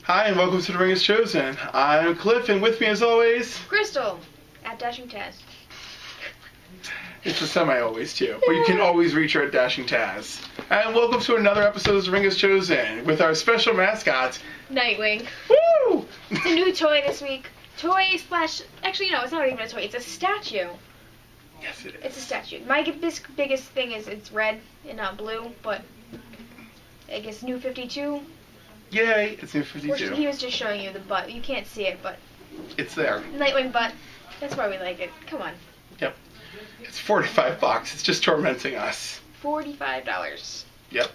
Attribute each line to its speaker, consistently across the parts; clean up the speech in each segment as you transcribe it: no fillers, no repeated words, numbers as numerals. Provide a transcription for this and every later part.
Speaker 1: Hi, and welcome to The Ring is Chosen. I'm Cliff, and with me as always...
Speaker 2: Crystal, at Dashing Taz.
Speaker 1: It's a semi-always, too. But you can always reach her at Dashing Taz. And welcome to another episode of The Ring is Chosen with our special mascot...
Speaker 2: Nightwing.
Speaker 1: Woo!
Speaker 2: It's a new toy this week. Toy slash... Actually, no, it's not even a toy. It's a statue.
Speaker 1: Yes, it is.
Speaker 2: It's a statue. My biggest thing is it's red and not blue, but... I guess New 52.
Speaker 1: Yay, it's New 52.
Speaker 2: He was just showing you the butt. You can't see it, but...
Speaker 1: It's there.
Speaker 2: Nightwing butt. That's why we like it. Come on.
Speaker 1: Yep. It's $45. It's just tormenting us.
Speaker 2: $45.
Speaker 1: Yep.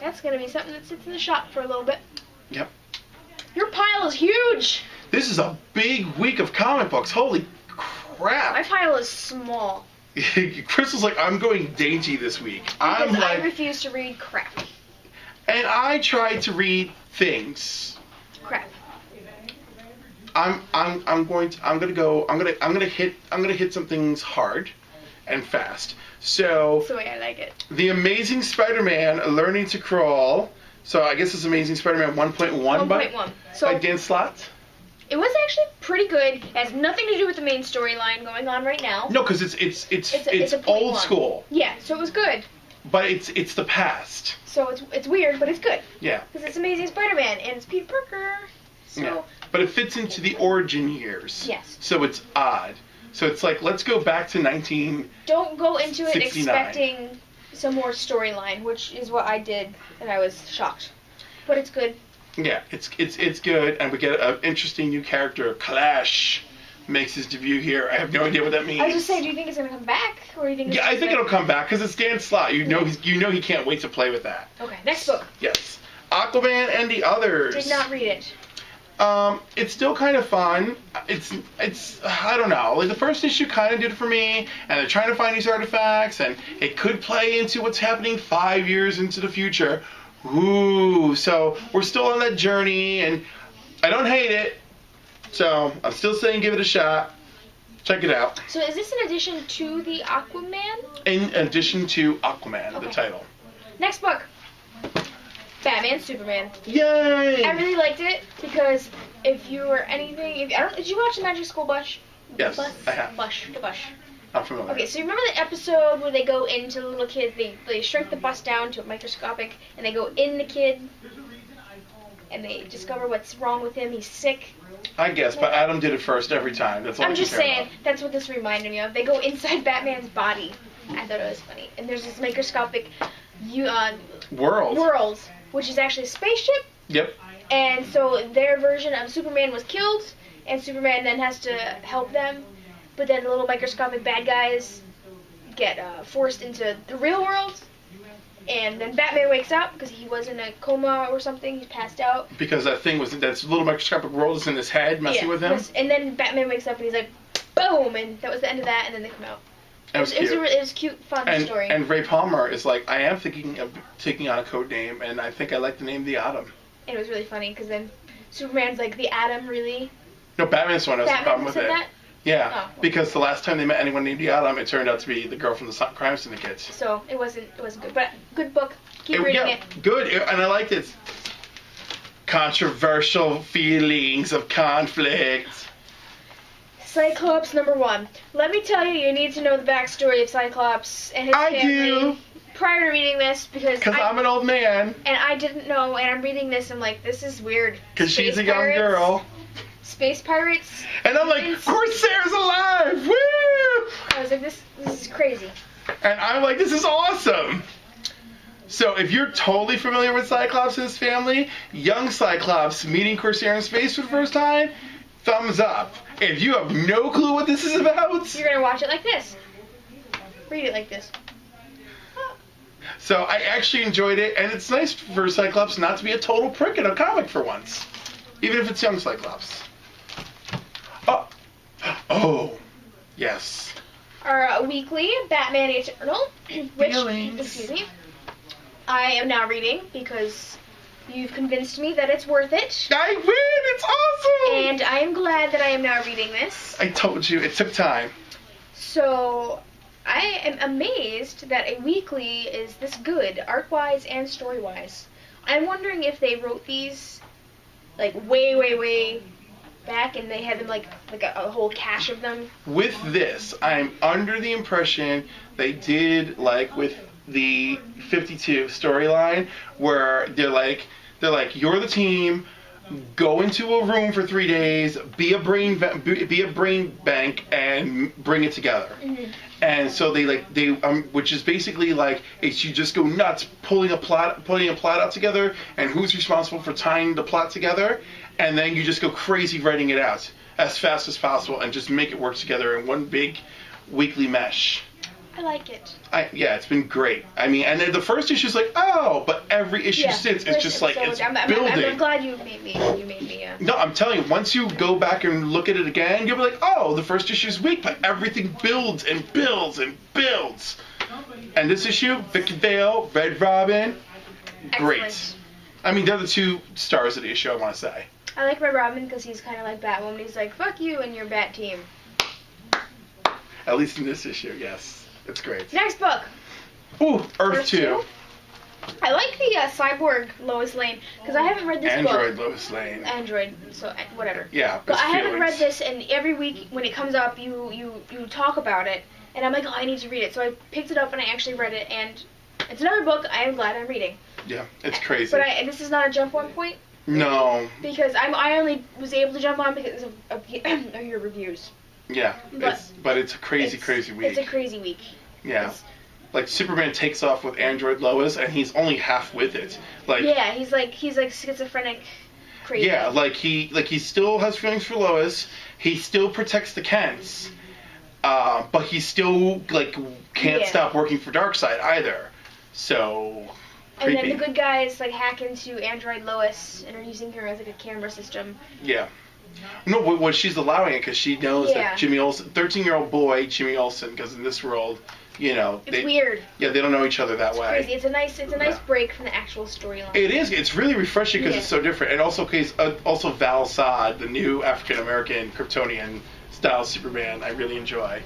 Speaker 2: That's going to be something that sits in the shop for a little bit.
Speaker 1: Yep.
Speaker 2: Your pile is huge!
Speaker 1: This is a big week of comic books. Holy crap.
Speaker 2: My pile is small.
Speaker 1: Crystal's like, I'm going dainty this week.
Speaker 2: Because I refuse to read crap.
Speaker 1: And I try to read things.
Speaker 2: Crap.
Speaker 1: I'm gonna hit some things hard and fast. So
Speaker 2: That's the way I like it.
Speaker 1: The Amazing Spider-Man Learning to Crawl. So I guess it's Amazing Spider-Man 1.1 by Dan Slott.
Speaker 2: It was actually pretty good. It has nothing to do with the main storyline going on right now.
Speaker 1: No, because it's old school.
Speaker 2: Yeah, so it was good.
Speaker 1: But it's the past.
Speaker 2: So it's weird, but it's good.
Speaker 1: Yeah.
Speaker 2: Because it's Amazing Spider-Man and it's Peter Parker. So.
Speaker 1: Yeah. But it fits into the origin years.
Speaker 2: Yes.
Speaker 1: So it's odd. So it's like, let's go back to 1969.
Speaker 2: Don't go into it expecting some more storyline, which is what I did, and I was shocked. But it's good.
Speaker 1: Yeah, it's good, and we get an interesting new character. Clash makes his debut here. I have no idea what that means.
Speaker 2: I was just saying, do you think it's gonna come back, or do you think?
Speaker 1: I think it'll come back because it's Dan Slott. You know he can't wait to play with that.
Speaker 2: Okay, next book.
Speaker 1: Yes, Aquaman and the Others.
Speaker 2: Did not read it.
Speaker 1: It's still kind of fun. It's I don't know. Like the first issue kind of did it for me, and they're trying to find these artifacts, and it could play into what's happening 5 years into the future. Ooh, so we're still on that journey, and I don't hate it. So I'm still saying give it a shot. Check it out.
Speaker 2: So is this in addition to the Aquaman?
Speaker 1: In addition to Aquaman,
Speaker 2: okay.
Speaker 1: The title.
Speaker 2: Next book. Batman, Superman.
Speaker 1: Yay!
Speaker 2: I really liked it because if you were anything, did you watch the Magic School Bus?
Speaker 1: Yes, I have.
Speaker 2: The Bus.
Speaker 1: I'm familiar.
Speaker 2: Okay, so you remember the episode where they go into the little kid, they shrink the bus down to a microscopic, and they go in the kid, and they discover what's wrong with him. He's sick.
Speaker 1: I guess, but Adam did it first every time. That's all
Speaker 2: I'm just saying,
Speaker 1: about.
Speaker 2: that's what this reminded me of. They go inside Batman's body. I thought it was funny. And there's this microscopic world, which is actually a spaceship.
Speaker 1: Yep.
Speaker 2: And so their version of Superman was killed, and Superman then has to help them. But then the little microscopic bad guys get forced into the real world. And then Batman wakes up because he was in a coma or something. He's passed out.
Speaker 1: Because that little microscopic world is in his head messing with him.
Speaker 2: And then Batman wakes up and he's like, boom! And that was the end of that, and then they come out. It was a cute, fun story.
Speaker 1: And Ray Palmer is like, I am thinking of taking on a code name, and I think I like the name The Atom.
Speaker 2: And it was really funny because then Superman's like, The Atom, really?
Speaker 1: No, Batman's the one who has a problem with it.
Speaker 2: That?
Speaker 1: Yeah,
Speaker 2: oh.
Speaker 1: Because the last time they met anyone named The Atom, it turned out to be the girl from the crime syndicate.
Speaker 2: So it wasn't good, but good book. Keep reading it.
Speaker 1: Good, and I liked it. Controversial feelings of conflict.
Speaker 2: Cyclops #1. Let me tell you, you need to know the backstory of Cyclops and his family.
Speaker 1: do.
Speaker 2: Prior to reading this, because
Speaker 1: I'm an old man.
Speaker 2: And I didn't know, and I'm reading this, I'm like, this is weird.
Speaker 1: Because she's a young girl.
Speaker 2: Space pirates.
Speaker 1: And I'm like, Corsair's alive! Woo!
Speaker 2: I was like, this is crazy.
Speaker 1: And I'm like, this is awesome! So if you're totally familiar with Cyclops and his family, young Cyclops meeting Corsair in space for the first time, thumbs up. If you have no clue what this is about...
Speaker 2: You're going to watch it like this. Read it like this.
Speaker 1: So I actually enjoyed it, and it's nice for Cyclops not to be a total prick in a comic for once. Even if it's young Cyclops. Oh, yes.
Speaker 2: Our weekly Batman Eternal, which,
Speaker 1: Feelings.
Speaker 2: excuse me, I am now reading because you've convinced me that it's worth it.
Speaker 1: I win! It's awesome!
Speaker 2: And I am glad that I am now reading this.
Speaker 1: I told you, it took time.
Speaker 2: So, I am amazed that a weekly is this good, art-wise and story-wise. I'm wondering if they wrote these like way back, and they had them like a whole cache of them.
Speaker 1: With this, I'm under the impression they did like with the 52 storyline where they're like you're the team, go into a room for 3 days, be a brain bank and bring it together.
Speaker 2: Mm-hmm.
Speaker 1: And so they which is basically like it's you just go nuts pulling a plot out together, and who's responsible for tying the plot together, and then you just go crazy writing it out as fast as possible and just make it work together in one big weekly mesh.
Speaker 2: I like it.
Speaker 1: Yeah, it's been great. I mean, and then the first issue is like, oh, but every issue since it's just like it's building.
Speaker 2: I'm glad you made me.
Speaker 1: No, I'm telling you, once you go back and look at it again, you'll be like, oh, the first issue is weak, but everything builds and builds and builds. And this issue, Vic Vale, Red Robin, great.
Speaker 2: Excellent.
Speaker 1: I mean, they're the 2 stars of the issue, I want to say.
Speaker 2: I like Red Robin because he's kind of like Batwoman. He's like, fuck you and your Bat team.
Speaker 1: At least in this issue, yes. It's great.
Speaker 2: Next book.
Speaker 1: Ooh, Earth 2.
Speaker 2: I like the Cyborg Lois Lane because I haven't read this book.
Speaker 1: Android Lois Lane.
Speaker 2: Android, so whatever.
Speaker 1: Yeah,
Speaker 2: but I haven't read this, and every week when it comes up, you talk about it, and I'm like, oh, I need to read it. So I picked it up and I actually read it, and it's another book I am glad I'm reading.
Speaker 1: Yeah, it's crazy.
Speaker 2: But this is not a jump on point.
Speaker 1: No.
Speaker 2: Because I only was able to jump on because of your reviews.
Speaker 1: Yeah, but it's a crazy week.
Speaker 2: It's a crazy week.
Speaker 1: Yeah. Like Superman takes off with Android Lois and he's only half with it. Like
Speaker 2: yeah, he's like schizophrenic crazy.
Speaker 1: Yeah, like he still has feelings for Lois. He still protects the Kents. But he still like can't stop working for Darkseid either. So creepy.
Speaker 2: And then the good guys like hack into Android Lois and are using her as like a camera system.
Speaker 1: Yeah. No, what she's allowing it because she knows that Jimmy Olsen, 13-year-old boy Jimmy Olsen, because in this world, you know,
Speaker 2: it's weird.
Speaker 1: Yeah, they don't know each other that way.
Speaker 2: Crazy. It's a nice break from the actual storyline.
Speaker 1: It is. It's really refreshing because it's so different, and also Val Sod, the new African American Kryptonian style Superman, I really enjoy.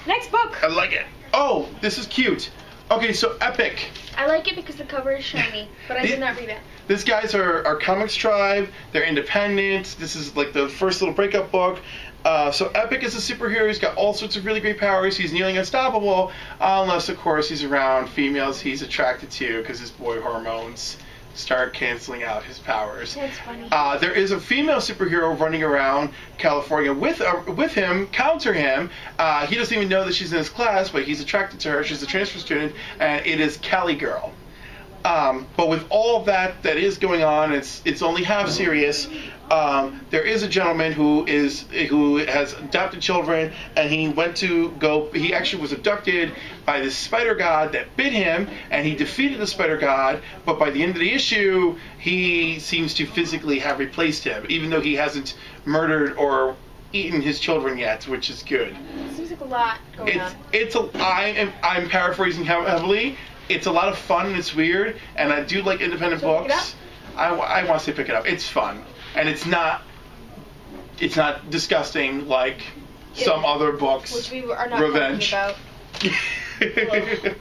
Speaker 2: Next book.
Speaker 1: I like it. Oh, this is cute. Okay, so Epic.
Speaker 2: I like it because the cover is shiny, but I did not read it.
Speaker 1: These guys are Comics Tribe. They're independent. This is like the first little breakup book. So Epic is a superhero. He's got all sorts of really great powers. He's nearly unstoppable, unless, of course, he's around females he's attracted to because his boy hormones start canceling out his powers.
Speaker 2: That's funny.
Speaker 1: There is a female superhero running around California with him, counter him. He doesn't even know that she's in his class, but he's attracted to her. She's a transfer student, and it is Cali Girl. But with all of that is going on, it's only half serious. There is a gentleman who has adopted children, and he actually was abducted by this spider god that bit him, and he defeated the spider god, but by the end of the issue, he seems to physically have replaced him, even though he hasn't murdered or eaten his children yet, which is good.
Speaker 2: It seems like a lot going on.
Speaker 1: I'm paraphrasing heavily. It's a lot of fun and it's weird, and I do like independent books. I want to say pick it up. It's fun, and it's not disgusting like some other books.
Speaker 2: Which we are not
Speaker 1: Revenge.
Speaker 2: talking about.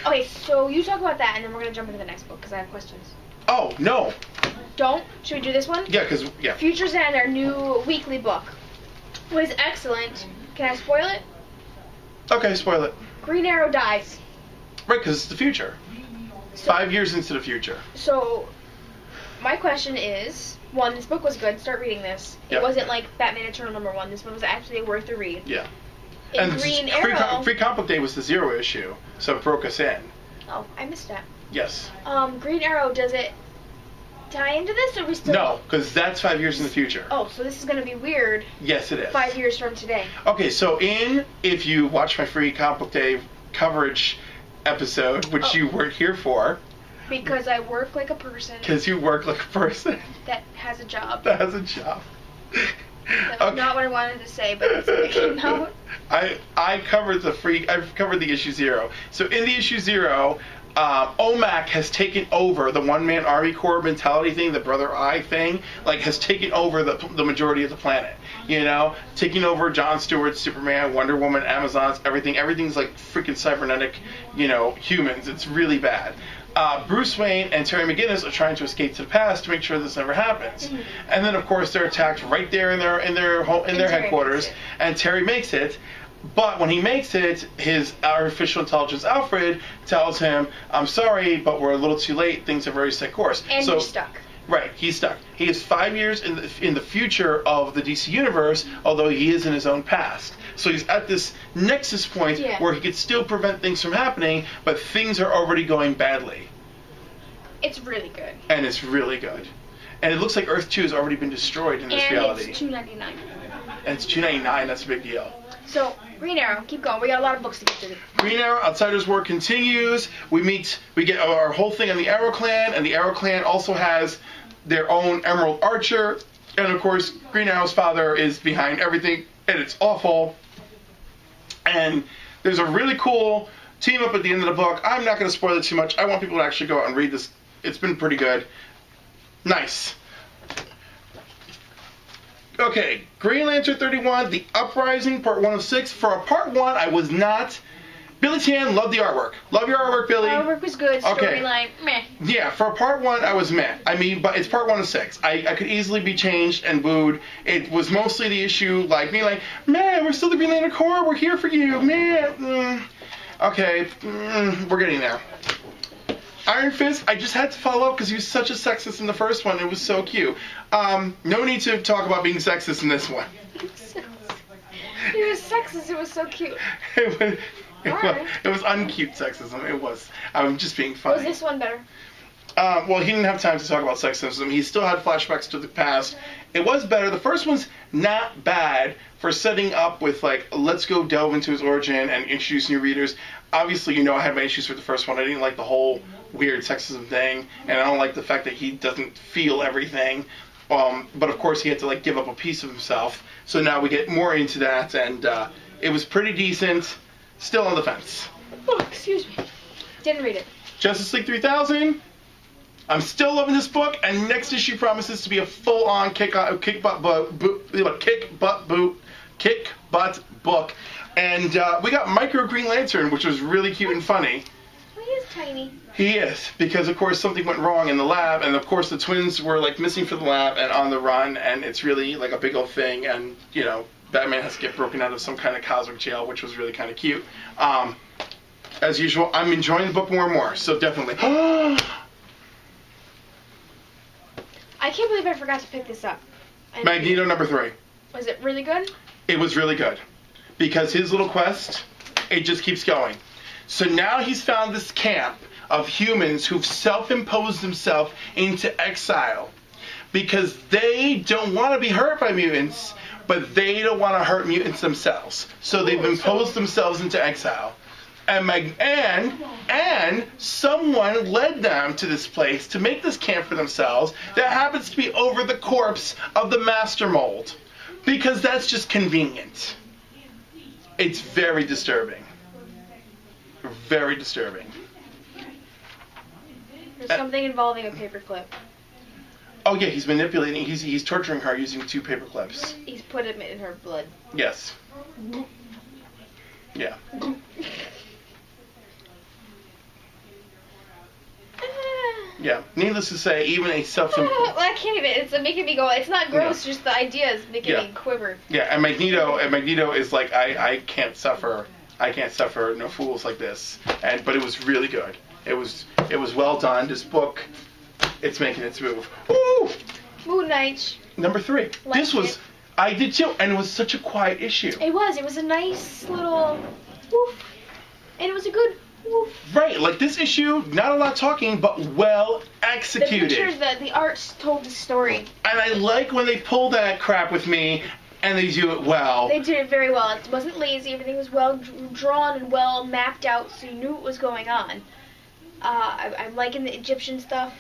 Speaker 2: Okay, so you talk about that, and then we're gonna jump into the next book because I have questions.
Speaker 1: Oh no!
Speaker 2: Don't. Should we do this one?
Speaker 1: Yeah,
Speaker 2: Future's End, our new weekly book, was excellent. Can I spoil it?
Speaker 1: Okay, spoil it.
Speaker 2: Green Arrow dies.
Speaker 1: Right, because it's the future. 5 years into the future.
Speaker 2: So, my question is, one, this book was good. Start reading this. It wasn't like Batman Eternal #1. This one was actually worth a read.
Speaker 1: Yeah.
Speaker 2: In Green Arrow...
Speaker 1: Free Comic Book Day was the 0 issue, so it broke us in.
Speaker 2: Oh, I missed that.
Speaker 1: Yes.
Speaker 2: Green Arrow, does it tie into this, or we still...
Speaker 1: No, because that's 5 years in the future.
Speaker 2: Oh, so this is going to be weird.
Speaker 1: Yes, it is.
Speaker 2: 5 years from today.
Speaker 1: Okay, so if you watch my Free Comic Book Day coverage episode, which you weren't here for.
Speaker 2: Because I work like a person.
Speaker 1: Because you work like a person.
Speaker 2: That has a job.
Speaker 1: That has a job.
Speaker 2: That's not what I wanted to say, but that's what it came out.
Speaker 1: I covered the issue 0. So in the issue 0, OMAC has taken over the one-man Army Corps mentality thing, the Brother Eye thing, like has taken over the majority of the planet. You know, taking over Jon Stewart's Superman, Wonder Woman, Amazons, everything's like freaking cybernetic, humans. It's really bad. Bruce Wayne and Terry McGinnis are trying to escape to the past to make sure this never happens. And then, of course, they're attacked right there in their headquarters, and Terry makes it. But when he makes it, his artificial intelligence Alfred tells him, "I'm sorry, but we're a little too late. Things have already set course."
Speaker 2: And you're stuck.
Speaker 1: Right, he's stuck. He is 5 years in the future of the DC universe, although he is in his own past. So he's at this nexus point where he could still prevent things from happening, but things are already going badly.
Speaker 2: It's really good.
Speaker 1: And it's really good. And it looks like Earth 2 has already been destroyed in this reality.
Speaker 2: And it's $2.99.
Speaker 1: And it's $2.99. That's a big deal.
Speaker 2: So, Green Arrow, keep going. We got a lot of books to get through.
Speaker 1: Green Arrow, Outsiders War continues. We get our whole thing on the Arrow Clan, and the Arrow Clan also has their own Emerald Archer. And of course, Green Arrow's father is behind everything, and it's awful. And there's a really cool team up at the end of the book. I'm not going to spoil it too much. I want people to actually go out and read this. It's been pretty good. Nice. Okay, Green Lantern 31, The Uprising, Part 1 of 6. For a Part 1, I was not. Billy Tan, loved the artwork. Love your artwork, Billy.
Speaker 2: Artwork was good. Storyline, meh.
Speaker 1: Yeah, for Part 1, I was meh. I mean, but it's Part 1 of 6. I could easily be changed and booed. It was mostly the issue, like, me like, man, we're still the Green Lantern Corps. We're here for you, man. Okay, we're getting there. Iron Fist, I just had to follow up because he was such a sexist in the first one. It was so cute. No need to talk about being sexist in this one.
Speaker 2: He was sexist. It was so cute.
Speaker 1: It was uncute sexism. It was. I'm just being funny.
Speaker 2: Was this one better?
Speaker 1: Well, he didn't have time to talk about sexism. He still had flashbacks to the past. It was better. The first one's not bad for setting up with, like, let's go delve into his origin and introduce new readers. Obviously, you know I had my issues with the first one. I didn't like the whole weird sexism thing, and I don't like the fact that he doesn't feel everything. But of course, he had to, like, give up a piece of himself. So now we get more into that, and it was pretty decent. Still on the fence.
Speaker 2: Oh, excuse me. Didn't read it.
Speaker 1: Justice League 3000. I'm still loving this book, and next issue promises to be a full-on kick butt book. And we got Micro Green Lantern, which was really cute and funny.
Speaker 2: He is tiny.
Speaker 1: He is, because of course something went wrong in the lab, and of course the twins were, like, missing from the lab and on the run, and it's really like a big old thing, and you know, Batman has to get broken out of some kind of cosmic jail, which was really kind of cute. As usual, I'm enjoying the book more and more, so definitely.
Speaker 2: I can't believe I forgot to pick this up.
Speaker 1: Magneto number 3.
Speaker 2: Was it really good?
Speaker 1: It was really good. Because his little quest, it just keeps going. So now he's found this camp of humans who've self-imposed themselves into exile. Because they don't want to be hurt by mutants, but they don't want to hurt mutants themselves. So they've imposed themselves into exile. And someone led them to this place to make this camp for themselves that happens to be over the corpse of the Master Mold. Because that's just convenient. It's very disturbing. Very disturbing.
Speaker 2: There's something involving a paperclip.
Speaker 1: Oh yeah, he's manipulating, he's torturing her using 2 paper clips.
Speaker 2: He's put it in her blood.
Speaker 1: Yes. Yeah. Yeah. Needless to say, even a
Speaker 2: I can't even. It's making me go. It's not gross. Just the idea is making me quiver.
Speaker 1: Yeah, and Magneto is like, I can't suffer. I can't suffer no fools like this. But it was really good. It was well done. This book, it's making its move. Ooh!
Speaker 2: Moon Knight.
Speaker 1: Number 3. This was. I did too, and it was such a quiet issue.
Speaker 2: It was. It was a nice little woof, and it was a good.
Speaker 1: Right, like this issue, not a lot talking, but well executed.
Speaker 2: The pictures, the art told the story.
Speaker 1: And I like when they pull that crap with me, and they do it well.
Speaker 2: They did it very well. It wasn't lazy. Everything was well drawn and well mapped out, so you knew what was going on. I'm liking the Egyptian stuff.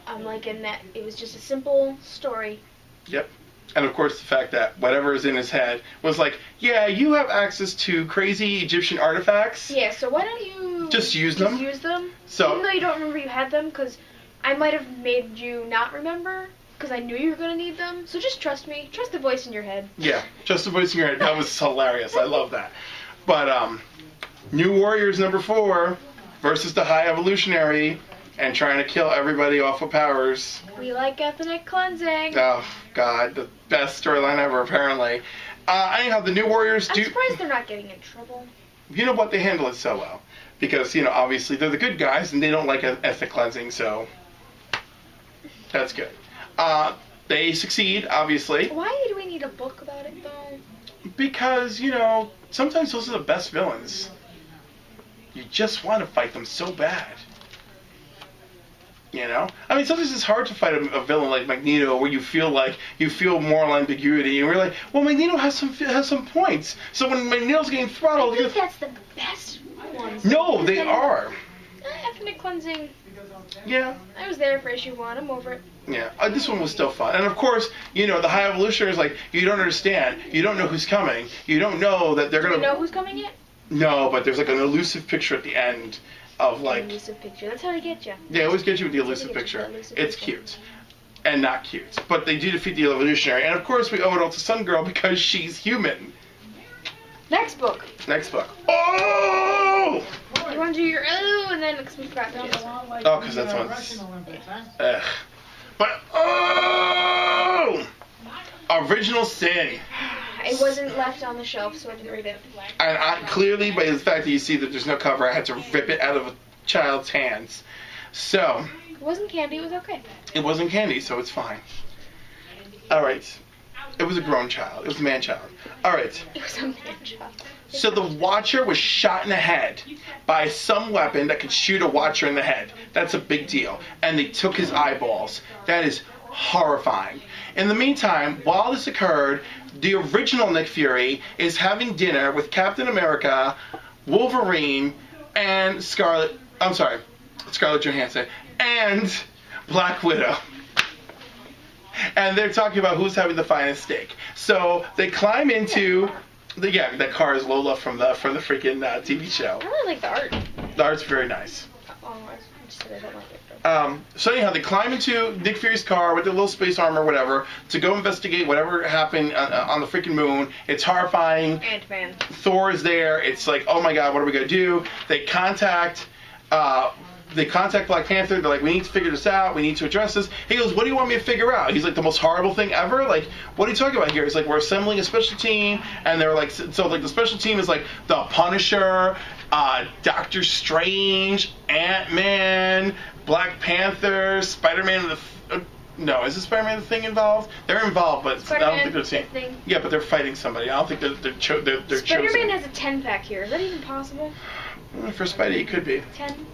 Speaker 2: I'm liking that it was just a simple story.
Speaker 1: Yep. And of course the fact that whatever is in his head was like, yeah, you have access to crazy Egyptian artifacts.
Speaker 2: Yeah, so why don't you
Speaker 1: just use them? So,
Speaker 2: even though you don't remember you had them, because I might have made you not remember, because I knew you were going to need them. So just trust me. Trust the voice in your head.
Speaker 1: Yeah, trust the voice in your head. That was hilarious. I love that. But New Warriors number 4 versus the High Evolutionary. and trying to kill everybody off of powers.
Speaker 2: We like ethnic cleansing.
Speaker 1: Oh, God. The best storyline ever, apparently. Anyhow, the New Warriors do...
Speaker 2: I'm surprised they're not getting in trouble.
Speaker 1: You know what? They handle it so well. Because, you know, obviously they're the good guys, and they don't like ethnic cleansing, so... That's good. They succeed, obviously.
Speaker 2: Why do we need a book about it, though?
Speaker 1: Because, you know, sometimes those are the best villains. You just want to fight them so bad. You know? I mean, sometimes it's hard to fight a villain like Magneto where you feel moral ambiguity, and we're like, well, Magneto has some points. So when Magneto's getting throttled...
Speaker 2: I think that's the best ones.
Speaker 1: No, they are.
Speaker 2: Ethnic cleansing.
Speaker 1: Yeah.
Speaker 2: I was there for issue 1. I'm over it.
Speaker 1: Yeah, this one was still fun. And of course, you know, the High Evolutionary is like, you don't understand. You don't know who's coming. You don't know that they're going to...
Speaker 2: Do you know who's coming yet?
Speaker 1: No, but there's like an elusive picture at the end of like...
Speaker 2: An elusive picture. That's how they get you.
Speaker 1: They always get you with the elusive picture. It's cute. And not cute. But they do defeat the Evolutionary. And of course, we owe it all to Sun Girl because she's human.
Speaker 2: Next book.
Speaker 1: Next book. Oh!
Speaker 2: You want to do your and then we forgot to do this one.
Speaker 1: Oh, because that's one's... Ugh. But, oh! Original Sin.
Speaker 2: It wasn't left on the shelf, so I didn't read it.
Speaker 1: And clearly, by the fact that you see that there's no cover, I had to rip it out of a child's hands. So...
Speaker 2: It wasn't candy, it was okay.
Speaker 1: It wasn't candy, so it's fine. Alright. It was a grown child. It was a man-child. Alright.
Speaker 2: It was a man-child.
Speaker 1: So the Watcher was shot in the head by some weapon that could shoot a Watcher in the head. That's a big deal. And they took his eyeballs. That is horrifying. In the meantime, while this occurred, the original Nick Fury is having dinner with Captain America, Wolverine, and Scarlett Johansson, and Black Widow. And they're talking about who's having the finest steak. So they climb into... that car is Lola from the freaking TV show.
Speaker 2: I really like the art.
Speaker 1: The art's very nice.
Speaker 2: Oh, I just said I don't like it.
Speaker 1: So anyhow, they climb into Nick Fury's car with their little space armor or whatever to go investigate whatever happened on the freaking moon. It's horrifying.
Speaker 2: Ant-Man.
Speaker 1: Thor is there. It's like, oh my god, what are we going to do? They contact Black Panther. They're like, we need to figure this out. We need to address this. He goes, what do you want me to figure out? He's like, the most horrible thing ever? Like, what are you talking about here? It's like, we're assembling a special team. And they're like, so like the special team is like the Punisher, Doctor Strange, Ant-Man, Black Panther, Spider-Man. No, is the Spider-Man the Thing involved? They're involved, but I don't think they're the same. Yeah, but they're fighting somebody. I don't think they're chosen.
Speaker 2: Spider-Man has a 10-pack here. Is that even possible?
Speaker 1: For Spidey, it could be.
Speaker 2: 10?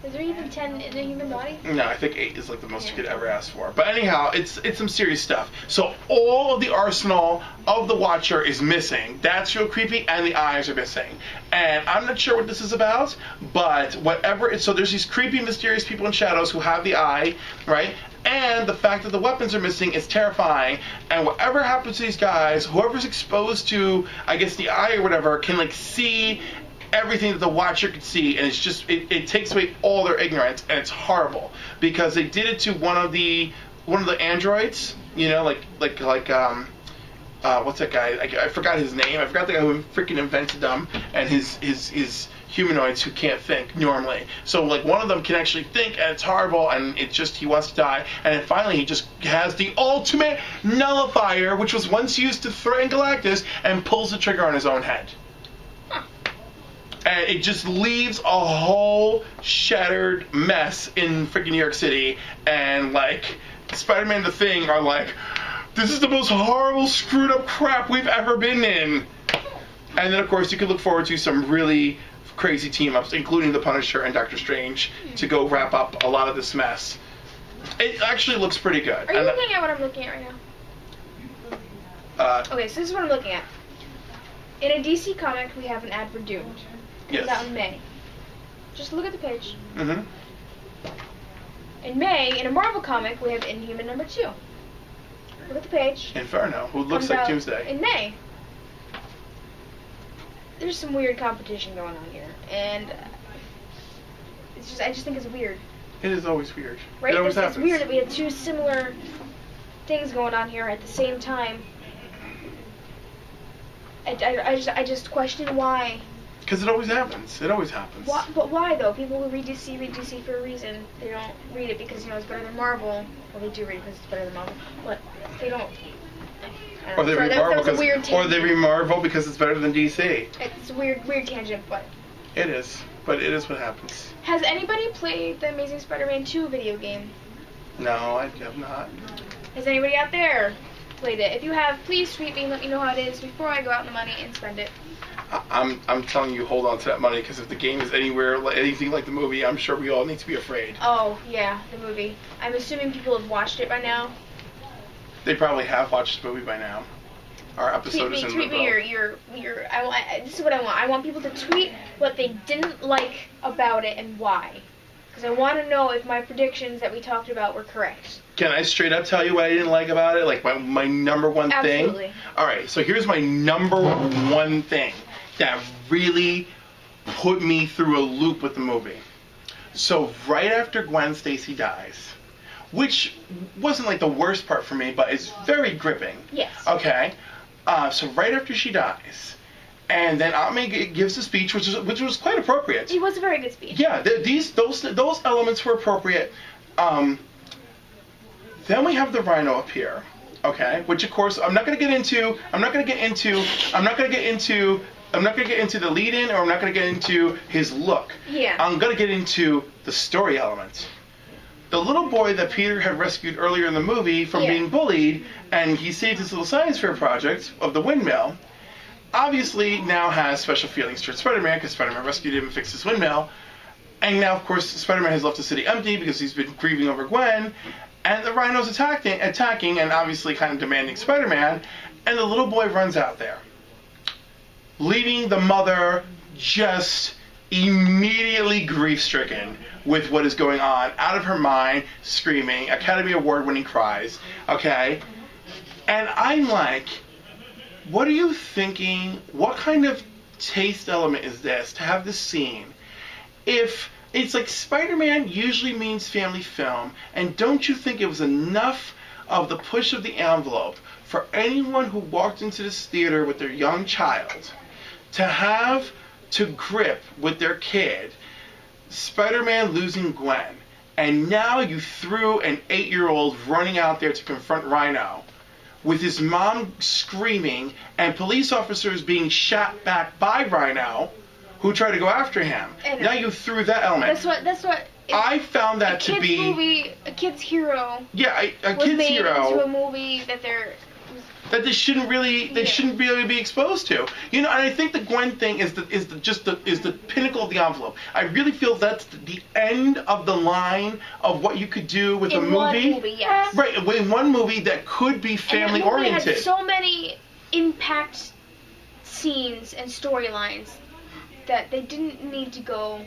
Speaker 2: Is there even 10 in a human body?
Speaker 1: No, I think 8 is like the most you could ever ask for. But anyhow, it's some serious stuff. So all of the arsenal of the Watcher is missing. That's real creepy, and the eyes are missing. And I'm not sure what this is about, but whatever. So there's these creepy, mysterious people in shadows who have the eye, right? And the fact that the weapons are missing is terrifying. And whatever happens to these guys, whoever's exposed to, I guess, the eye or whatever, can like see everything that the Watcher could see, and it's just it takes away all their ignorance, and it's horrible because they did it to one of the androids, you know, like what's that guy? I forgot his name. I forgot the guy who freaking invented them, and his humanoids who can't think normally. So like one of them can actually think, and it's horrible, and it's just he wants to die, and then finally he just has the ultimate nullifier, which was once used to threaten Galactus, and pulls the trigger on his own head. And it just leaves a whole shattered mess in freaking New York City. And, like, Spider-Man and the Thing are like, this is the most horrible, screwed up crap we've ever been in. And then, of course, you can look forward to some really crazy team-ups, including the Punisher and Doctor Strange, to go wrap up a lot of this mess. It actually looks pretty good.
Speaker 2: Are you looking at what I'm looking at right now? Okay, so this is what I'm looking at. In a DC comic, we have an ad for Doomed.
Speaker 1: Yes.
Speaker 2: Out in May. Just look at the page.
Speaker 1: Mm-hmm.
Speaker 2: In May, in a Marvel comic, we have Inhuman #2. Look at the page.
Speaker 1: Inferno, who looks like Tuesday.
Speaker 2: In May. There's some weird competition going on here, and I just think it's weird.
Speaker 1: It is always weird.
Speaker 2: Right?
Speaker 1: It always happens.
Speaker 2: It's weird that we have two similar things going on here at the same time. I just question why.
Speaker 1: Because it always happens. It always happens.
Speaker 2: But why though? People who read DC for a reason. They don't read it because it's better than Marvel. Well, they do read it because it's better than Marvel, but they don't.
Speaker 1: Or they read Marvel because it's better than DC.
Speaker 2: It's a weird tangent, but
Speaker 1: it is. But it is what happens.
Speaker 2: Has anybody played the Amazing Spider-Man 2 video game?
Speaker 1: No, I have not.
Speaker 2: Has anybody out there played it? If you have, please tweet me and let me know how it is before I go out in the money and spend it.
Speaker 1: I'm telling you, hold on to that money, because if the game is anything like the movie, I'm sure we all need to be afraid.
Speaker 2: Oh, yeah, the movie. I'm assuming people have watched it by now.
Speaker 1: They probably have watched the movie by now. Our episode is in the
Speaker 2: Tweet me your this is what I want. I want people to tweet what they didn't like about it and why. Because I want to know if my predictions that we talked about were correct.
Speaker 1: Can I straight up tell you what I didn't like about it? Like my number one thing?
Speaker 2: Absolutely.
Speaker 1: Alright, so here's my number one thing that really put me through a loop with the movie. So right after Gwen Stacy dies, which wasn't like the worst part for me, but it's very gripping.
Speaker 2: Yes.
Speaker 1: Okay. So right after she dies, and then Aunt May gives a speech, which was quite appropriate.
Speaker 2: It was a very good speech.
Speaker 1: Yeah, those elements were appropriate. Then we have the Rhino up here, okay? Which of course I'm not gonna get into the lead-in, or I'm not gonna get into his look.
Speaker 2: Yeah.
Speaker 1: I'm gonna get into the story element. The little boy that Peter had rescued earlier in the movie from being bullied, and he saved his little science fair project of the windmill, obviously now has special feelings towards Spider-Man, because Spider-Man rescued him and fixed his windmill. And now, of course, Spider-Man has left the city empty because he's been grieving over Gwen, and the Rhino's attacking and obviously kind of demanding Spider-Man, and the little boy runs out there, leaving the mother just immediately grief-stricken with what is going on, out of her mind, screaming, Academy Award-winning cries, okay? And I'm like, what are you thinking? What kind of taste element is this to have this scene? If it's like Spider-Man usually means family film, and don't you think it was enough of the push of the envelope for anyone who walked into this theater with their young child to have to grip with their kid Spider-Man losing Gwen, and now you threw an 8-year-old running out there to confront Rhino with his mom screaming and police officers being shot back by Rhino who tried to go after him. Now you threw that element.
Speaker 2: That's what
Speaker 1: I found that to be
Speaker 2: a kid's hero.
Speaker 1: Yeah, a
Speaker 2: was
Speaker 1: kid's
Speaker 2: made
Speaker 1: hero
Speaker 2: into a movie that
Speaker 1: they shouldn't really be exposed to. You know, and I think the Gwen thing is the pinnacle of the envelope. I really feel that's the end of the line of what you could do with a movie.
Speaker 2: In one movie, yes.
Speaker 1: Right, in one movie that could be family oriented.
Speaker 2: And that movie had so many impact scenes and storylines that they didn't need to go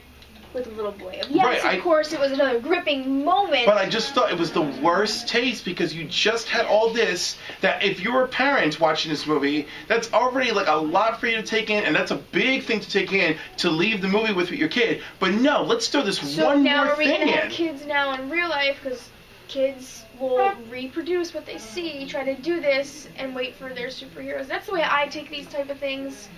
Speaker 2: with a little boy. Yes, of course, it was another gripping moment.
Speaker 1: But I just thought it was the worst taste, because you just had all this, that if you're a parent watching this movie, that's already like a lot for you to take in, and that's a big thing to take in, to leave the movie with your kid. But no, let's throw this one more thing in. So now are we going to have
Speaker 2: kids now in real life, because kids will reproduce what they see, try to do this, and wait for their superheroes. That's the way I take these type of things.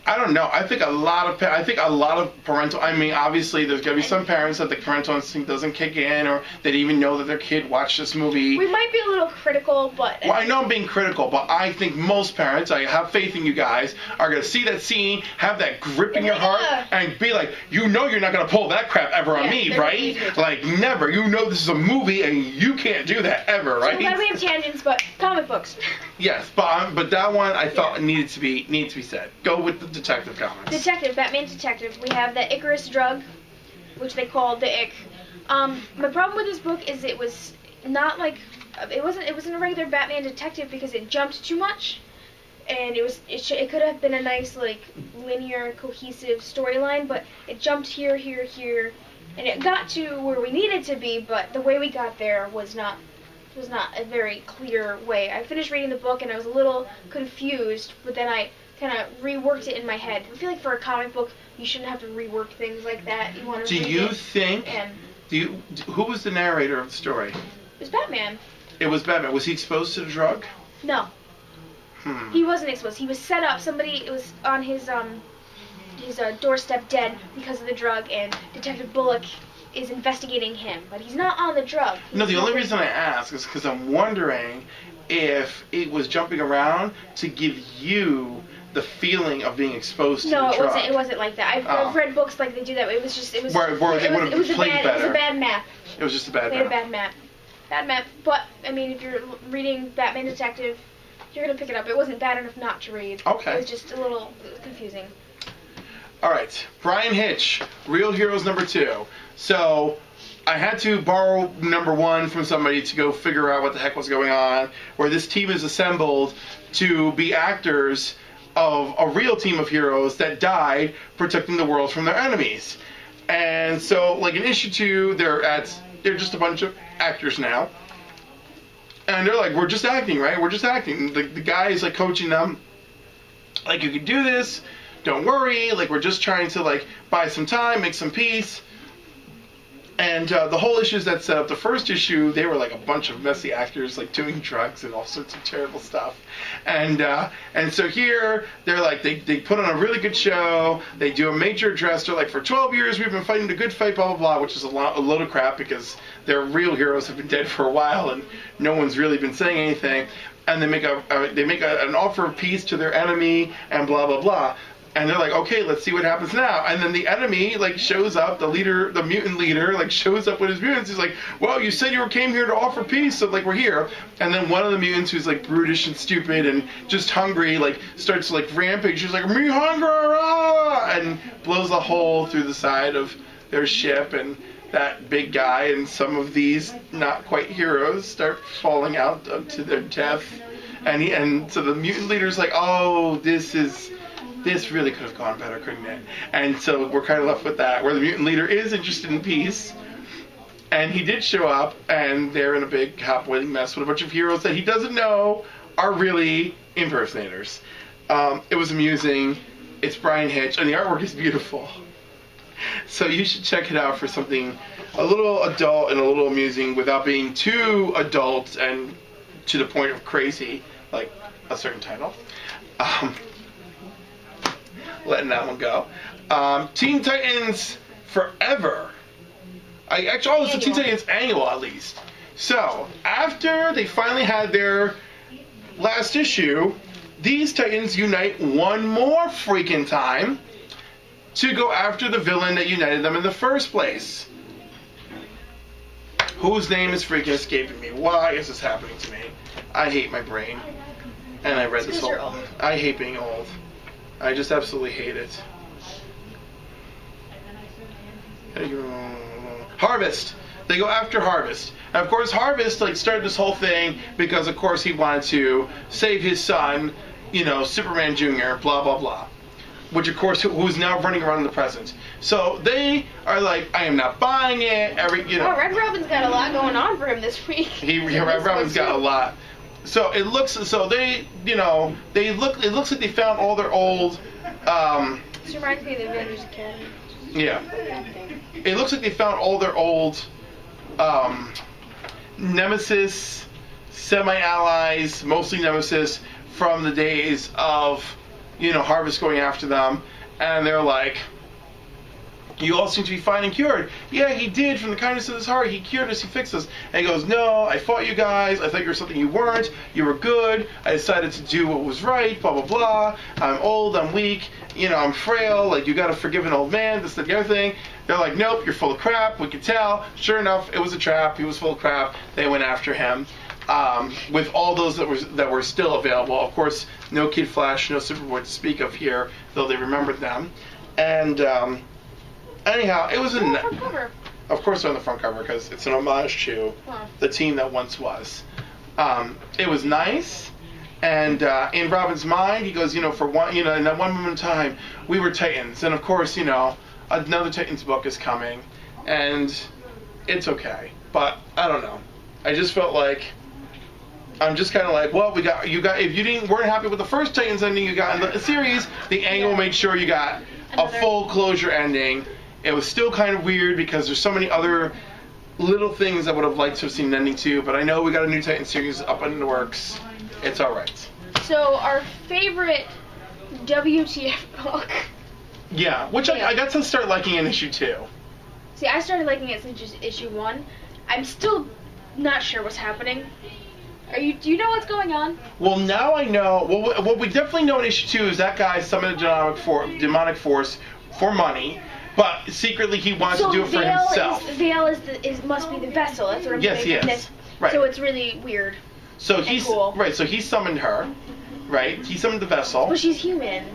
Speaker 1: I don't know. I think a lot of parental. I mean, obviously, there's gonna be some parents that the parental instinct doesn't kick in, or they didn't even know that their kid watched this movie.
Speaker 2: We might be a little critical, but
Speaker 1: well, I know I'm being critical, but I think most parents, I have faith in you guys, are gonna see that scene, have that grip in your heart, and be like, you know, you're not gonna pull that crap ever on me, right? Like never. You know, this is a movie, and you can't do that ever, right?
Speaker 2: So glad we have tangents, but comic books.
Speaker 1: Yes, but that one I thought needed to be said. Go with the Detective Comics.
Speaker 2: Batman Detective. We have the Icarus drug, which they called the Ick. My problem with this book is it was not like it wasn't a regular Batman Detective, because it jumped too much, and it could have been a nice like linear cohesive storyline, but it jumped here, and it got to where we needed to be, but the way we got there was not a very clear way. I finished reading the book and I was a little confused, but then I kind of reworked it in my head. I feel like for a comic book, you shouldn't have to rework things like that. You want to.
Speaker 1: Who was the narrator of the story?
Speaker 2: It was Batman.
Speaker 1: It was Batman. Was he exposed to the drug?
Speaker 2: No. He wasn't exposed. He was set up. It was on his his doorstep dead because of the drug, and Detective Bullock is investigating him, but he's not on the drug.
Speaker 1: No, the only reason I ask is because I'm wondering if it was jumping around to give you the feeling of being exposed to the drug.
Speaker 2: No, it wasn't like that. I've read books like they do that. It was
Speaker 1: where they would have played better.
Speaker 2: It was a bad map.
Speaker 1: It was just a bad
Speaker 2: map. They had a bad map. Bad map. But I mean, if you're reading Batman Detective, you're gonna pick it up. It wasn't bad enough not to read.
Speaker 1: Okay.
Speaker 2: It was just a little confusing.
Speaker 1: All right, Brian Hitch, Real Heroes #2. So I had to borrow #1 from somebody to go figure out what the heck was going on, where this team is assembled to be actors of a real team of heroes that died protecting the world from their enemies. And so, like in issue 2, they're just a bunch of actors now. And they're like, we're just acting, right? We're just acting. The guy is like coaching them, like, you can do this, don't worry, like, we're just trying to like buy some time, make some peace. And the whole issue is that set up. The first issue, they were like a bunch of messy actors, like doing drugs and all sorts of terrible stuff. And so here, they're like, they put on a really good show. They do a major address. They're like, for 12 years, we've been fighting the good fight, blah, blah, blah, which is a load of crap because their real heroes have been dead for a while and no one's really been saying anything. And they make an offer of peace to their enemy and blah, blah, blah. And they're like, okay, let's see what happens now. And then the enemy, like, shows up, the mutant leader, like, shows up with his mutants. He's like, well, you said you came here to offer peace, so, like, we're here. And then one of the mutants who's, like, brutish and stupid and just hungry, like, starts to, like, rampage. She's like, me hungry, ah! And blows a hole through the side of their ship. And that big guy and some of these not quite heroes start falling out to their death. And so the mutant leader's like, oh, this really could have gone better, couldn't it? And so we're kind of left with that, where the mutant leader is interested in peace. And he did show up, and they're in a big hot-boiling mess with a bunch of heroes that he doesn't know are really impersonators. It was amusing. It's Brian Hitch, and the artwork is beautiful. So you should check it out for something a little adult and a little amusing without being too adult and to the point of crazy, like a certain title. Letting that one go. Teen Titans Forever. It's a Teen Titans Annual at least. So, after they finally had their last issue, these Titans unite one more freaking time to go after the villain that united them in the first place. Whose name is freaking escaping me? Why is this happening to me? I hate my brain. And I read this whole... I hate being old. I just absolutely hate it. Harvest. They go after Harvest. And of course, Harvest started this whole thing because, of course, he wanted to save his son, Superman Jr., blah, blah, blah. Which, of course, who's now running around in the present. So they are like, I am not buying it.
Speaker 2: Red Robin's got a lot going on for him this week.
Speaker 1: Red Robin's got a lot. So it looks it looks like they found all their old
Speaker 2: This reminds me of the Avengers Academy.
Speaker 1: Yeah. It looks like they found all their old Nemesis, semi-allies, mostly Nemesis, from the days of, Harvest going after them, and they're like, you all seem to be fine and cured. Yeah, he did. From the kindness of his heart, he cured us, he fixed us. And he goes, no, I fought you guys. I thought you were something you weren't. You were good. I decided to do what was right, blah, blah, blah. I'm old, I'm weak, I'm frail. Like, you got to forgive an old man, this, that, the other thing. They're like, nope, you're full of crap. We could tell. Sure enough, it was a trap. He was full of crap. They went after him. With all those that were still available. Of course, no Kid Flash, no Superboy to speak of here, though they remembered them. And, anyhow, it was
Speaker 2: front cover.
Speaker 1: Of course, they're on the front cover because it's an homage to the team that once was. It was nice, and in Robin's mind, he goes, for one, in that one moment in time, we were Titans, and of course, another Titans book is coming, and it's okay. But I don't know. I just felt like I'm just kind of like, well, if you weren't happy with the first Titans ending you got in the series, the Angle made sure you got a full closure ending. It was still kind of weird because there's so many other little things I would have liked to have seen an ending to, but I know we got a new Titan series up in the works. It's alright.
Speaker 2: So, our favorite WTF book
Speaker 1: Yeah, which I got to start liking in issue 2.
Speaker 2: See, I started liking it since just issue 1. I'm still not sure what's happening. Do you know what's going on?
Speaker 1: Well, now I know. Well, what we definitely know in issue 2 is that guy summoned a demonic force for money, but secretly he wants to do it for himself.
Speaker 2: Vale must be the vessel. That's what I'm
Speaker 1: Yes, he is. Right.
Speaker 2: So it's really weird.
Speaker 1: So
Speaker 2: he's cool.
Speaker 1: Right. So he summoned her. Right. He summoned the vessel.
Speaker 2: But she's human,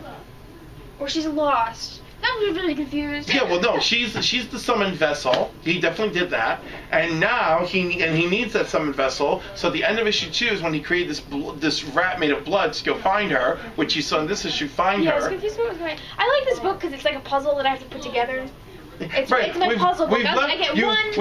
Speaker 2: or she's lost. That was really confused.
Speaker 1: Yeah, well, no, she's the summoned vessel. He definitely did that, and now he needs that summoned vessel. So at the end of issue 2 is when he created this rat made of blood to go find her, which you saw in this issue. Find her.
Speaker 2: I was confused what was going on. I like this book because it's like a puzzle that I have to put together. It's my puzzle book. I get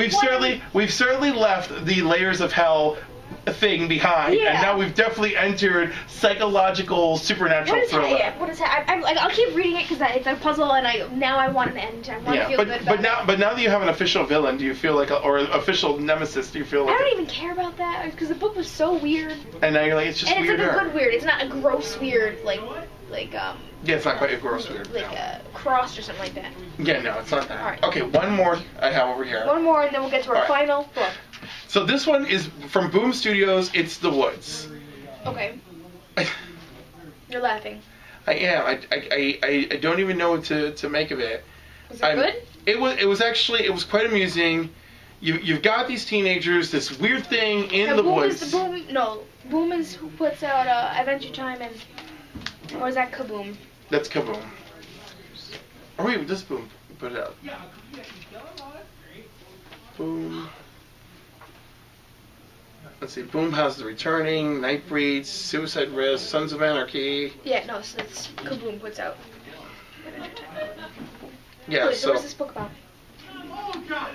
Speaker 1: we've certainly left the layers of hell thing behind, and now we've definitely entered psychological supernatural thriller.
Speaker 2: What is that? I'll keep reading it because it's a puzzle, and now I want an end. I want to feel good about it. But
Speaker 1: now that you have an official villain, do you feel like, or an official nemesis, do you feel like?
Speaker 2: I don't even care about that because the book was so weird.
Speaker 1: And now you're like, it's just weird.
Speaker 2: And it's like a good weird. It's not a gross weird
Speaker 1: Yeah, it's not quite a gross weird.
Speaker 2: Like a cross or something like that.
Speaker 1: Yeah, no, it's not that.
Speaker 2: All right.
Speaker 1: Okay, one more I have over here.
Speaker 2: One more, and then we'll get to our final book.
Speaker 1: So this one is from Boom Studios. It's The Woods.
Speaker 2: Okay. You're laughing.
Speaker 1: I am. I don't even know what to make of it.
Speaker 2: Was it good?
Speaker 1: It was quite amusing. You've got these teenagers, this weird thing in the woods.
Speaker 2: Boom is who puts out Adventure Time and. Or is that Kaboom?
Speaker 1: That's Kaboom. Oh wait, this Boom put it out. Boom. Let's see. Boom has The Returning, Nightbreed, Suicide Risk, Sons of Anarchy.
Speaker 2: Yeah, no, so that's Kaboom puts out.
Speaker 1: Yeah.
Speaker 2: Wait, so what's this book about?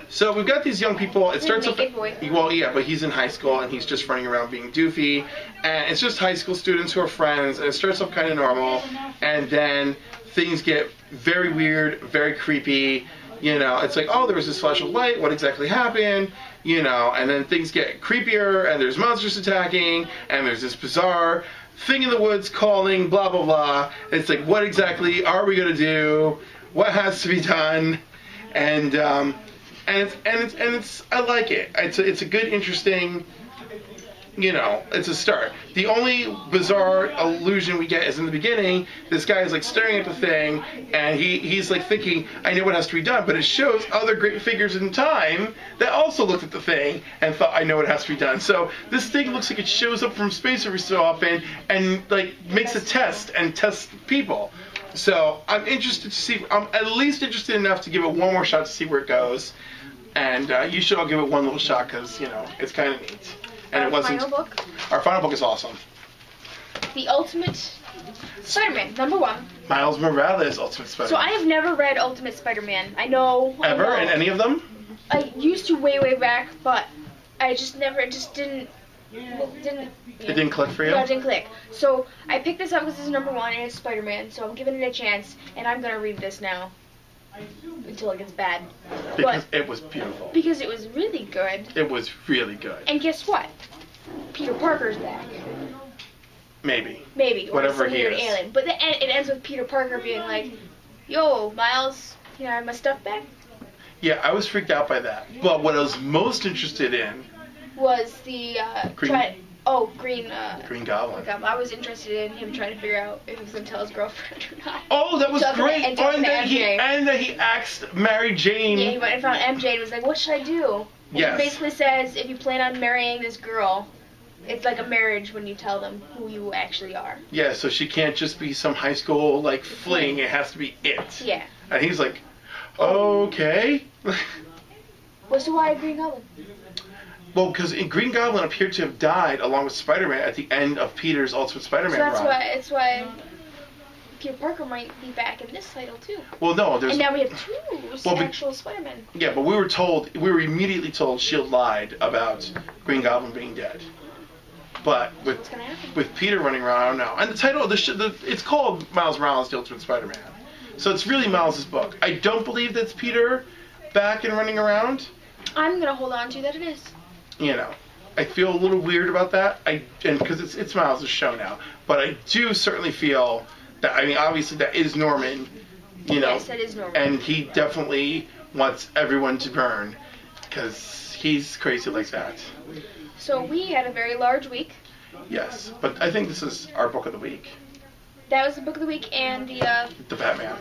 Speaker 1: So we've got these young people. It starts off. Well, yeah, but he's in high school and he's just running around being doofy, and it's just high school students who are friends. And it starts off kind of normal, and then things get very weird, very creepy. You know, it's like, oh, there was this flash of light. What exactly happened? You know, and then things get creepier, and there's monsters attacking, and there's this bizarre thing in the woods calling, blah blah blah. It's like, what exactly are we gonna do? What has to be done? And it's I like it. It's a good, interesting. You know, it's a start. The only bizarre illusion we get is in the beginning. This guy is like staring at the thing, and he's like thinking, I know what has to be done, but it shows other great figures in time that also looked at the thing and thought, I know what has to be done. So this thing looks like it shows up from space every so often and like makes a test and tests people. So I'm interested to see. I'm at least interested enough to give it one more shot to see where it goes. And you should all give it one little shot because you know it's kind of neat. And it wasn't. Our final book is awesome.
Speaker 2: The Ultimate Spider-Man, #1.
Speaker 1: Miles Morales, Ultimate Spider-Man.
Speaker 2: So I have never read Ultimate Spider-Man. I know.
Speaker 1: Ever in any of them?
Speaker 2: I used to way back, but I just never. It just didn't.
Speaker 1: It didn't click for you?
Speaker 2: No, it didn't click. So I picked this up because it's #1 and it's Spider-Man. So I'm giving it a chance, and I'm gonna read this now until it gets bad.
Speaker 1: Because it was beautiful.
Speaker 2: Because it was really good.
Speaker 1: It was really good.
Speaker 2: And guess what? Peter Parker's back.
Speaker 1: Maybe.
Speaker 2: Whatever he is. Alien. But it ends with Peter Parker being like, "Yo, Miles, can I have my stuff back?"
Speaker 1: Yeah, I was freaked out by that. But what I was most interested in
Speaker 2: was the Green
Speaker 1: Goblin.
Speaker 2: I was interested in him trying to figure out if he was gonna tell his girlfriend or not.
Speaker 1: Oh, that was great! And that he asked Mary Jane.
Speaker 2: Yeah, he went and found MJ and was like, "What should I do?" And
Speaker 1: yes.
Speaker 2: He basically says, if you plan on marrying this girl, it's like a marriage when you tell them who you actually are.
Speaker 1: Yeah, so she can't just be some high school like fling. It has to be it.
Speaker 2: Yeah.
Speaker 1: And he's like, okay.
Speaker 2: Well, so why Green Goblin?
Speaker 1: Well, because Green Goblin appeared to have died along with Spider-Man at the end of Peter's Ultimate Spider-Man run.
Speaker 2: So that's why Peter Parker might be back in this title too.
Speaker 1: Well, no, there's.
Speaker 2: And now we have two actual Spider-Men.
Speaker 1: Yeah, but we were immediately told S.H.I.E.L.D. lied about Green Goblin being dead. But with Peter running around, I don't know. And the title, it's called Miles Morales: The Ultimate Spider-Man. So it's really Miles' book. I don't believe that's Peter back and running around.
Speaker 2: I'm gonna hold on to that it is.
Speaker 1: You know, I feel a little weird about that. And because it's Miles' show now, but I do certainly feel that. I mean, obviously that is Norman You know,
Speaker 2: Yes, that is normal.
Speaker 1: and he definitely wants everyone to burn because he's crazy like that.
Speaker 2: So we had a very large week.
Speaker 1: Yes, but I think this is our book of the week.
Speaker 2: That was the book of the week, and the
Speaker 1: Batman.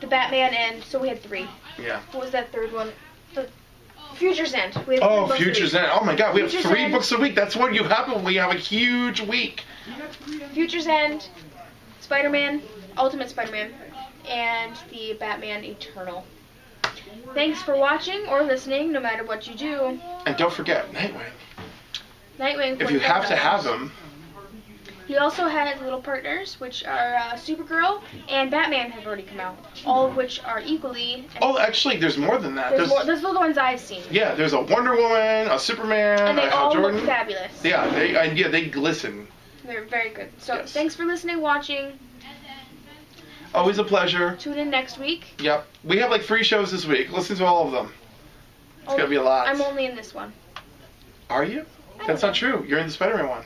Speaker 2: Batman, and so we had 3.
Speaker 1: Yeah.
Speaker 2: What was that third one? The Future's End. We had 3
Speaker 1: Oh,
Speaker 2: books a
Speaker 1: Future's
Speaker 2: week.
Speaker 1: End. Oh my God, we have
Speaker 2: Future's
Speaker 1: 3
Speaker 2: End.
Speaker 1: books a week. That's what you have when we have a huge week.
Speaker 2: Future's End, Spider-Man, Ultimate Spider-Man, and the Batman Eternal. Thanks for watching or listening, no matter what you do.
Speaker 1: And don't forget, Nightwing.
Speaker 2: Nightwing.
Speaker 1: If you have to have him.
Speaker 2: He also has little partners, which are Supergirl and Batman have already come out, all of which are equally.
Speaker 1: Oh, actually, there's more than that.
Speaker 2: There's more. Those are the ones I've seen.
Speaker 1: Yeah, there's a Wonder Woman, a Superman,
Speaker 2: And they
Speaker 1: a
Speaker 2: all
Speaker 1: Jordan.
Speaker 2: look fabulous.
Speaker 1: Yeah, they glisten.
Speaker 2: They're very good. So
Speaker 1: Yes.
Speaker 2: thanks for listening, watching.
Speaker 1: Always a pleasure.
Speaker 2: Tune in next week.
Speaker 1: Yep. We have like 3 shows this week. Listen to all of them. It's gonna be a lot.
Speaker 2: I'm only in this one.
Speaker 1: Are you? That's not true. You're in the Spider-Man one.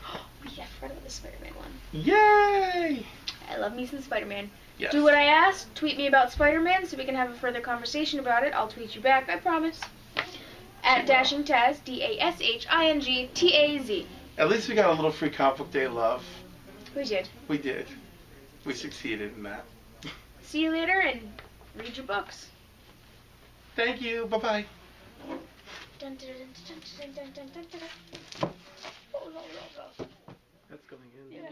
Speaker 2: Yeah, I forgot about the Spider-Man one.
Speaker 1: Yay!
Speaker 2: I love me some Spider-Man.
Speaker 1: Yes.
Speaker 2: Do what I asked. Tweet me about Spider-Man so we can have a further conversation about it. I'll tweet you back, I promise. At Dashing Taz, DashingTaz.
Speaker 1: At least we got a little free comic book day love.
Speaker 2: We did.
Speaker 1: We did. We succeeded in that.
Speaker 2: See you later and read your books.
Speaker 1: Thank you. Bye-bye.
Speaker 2: Dun, dun, dun, dun, dun, dun, dun.
Speaker 1: That's going in.
Speaker 2: Yeah.